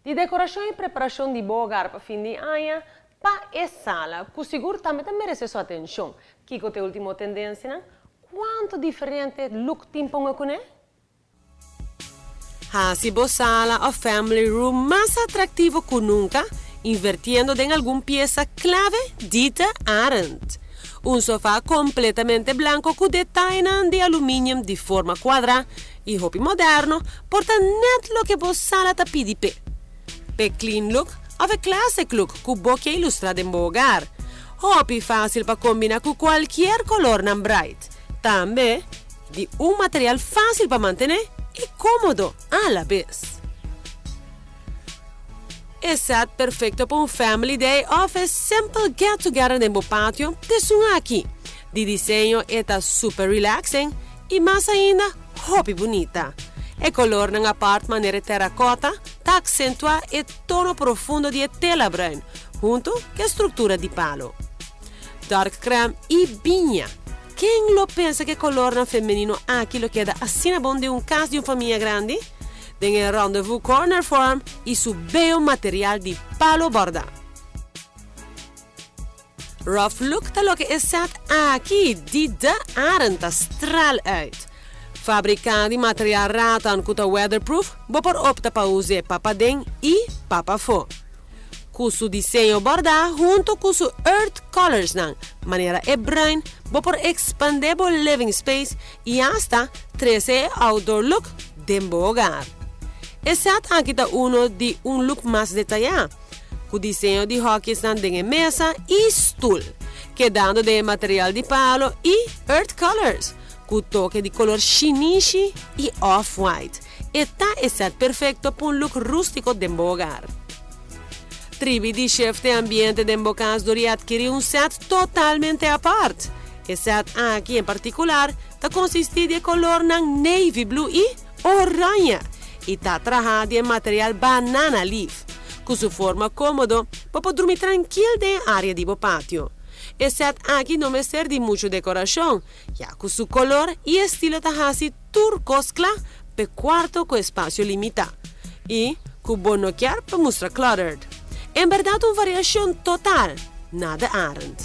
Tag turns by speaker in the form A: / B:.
A: De decoração e preparação de bom lugar para fim de ano, para essa sala, que seguro também merece sua atenção. Que é a última tendência, né? Quanto diferente look timpão com ele?
B: Hasi bo sala o family room mais atrativo que nunca, invirtiendo en alguna pieza clave dita Arendt. Un sofá completamente blanco con detalles de aluminio de forma cuadrada y hobby moderno, porta net lo que vos sala ta pidi pe. Pe clean look, ave classic look, cu bocche illustrada en bogar. Hobby fácil para combinar con cualquier color nan bright. También, de un material fácil para mantener y cómodo a la vez. Es perfecto para un family day o un simple get together en el patio de su aquí. De diseño está super relaxing y más ainda, hobby bonita. El color en la parte manera terracota ta accentua el tono profundo de tela bruin, junto con estructura de palo. Dark creme y viña. ¿Quién lo piensa que el color femenino aquí lo queda así bon de un caso de una familia grande? Den el rendezvous corner form y su bello material de palo borda. Rough look ta lo que es aquí de Arendt astral uit. Fabricado de material ratan kuta weatherproof, bo por opta pa usar papadén y papafo. Con su diseño borda junto con su earth colors nan, manera bruin, bo por expandable living space y hasta 13 outdoor look de hogar. Aquí está uno de un look más detallado, con diseño de hockey de mesa y stool, quedando de material de palo y earth colors, con toque de color shinishi y off-white. Está perfecto para un look rústico de hogar. Tribi de chef de ambiente de embocas debería adquirir un set totalmente aparte. El set aquí en particular consiste de color navy blue y oranha. Y está trabajado en material banana leaf, con su forma cómodo para poder dormir tranquilo en área de patio. El set aquí no me sirve de mucha decoración, ya con su color y estilo está así turcoscla, pe cuarto con espacio limitado. Y con bonoquear para mostrar cluttered. En verdad una variación total, nada Arendt.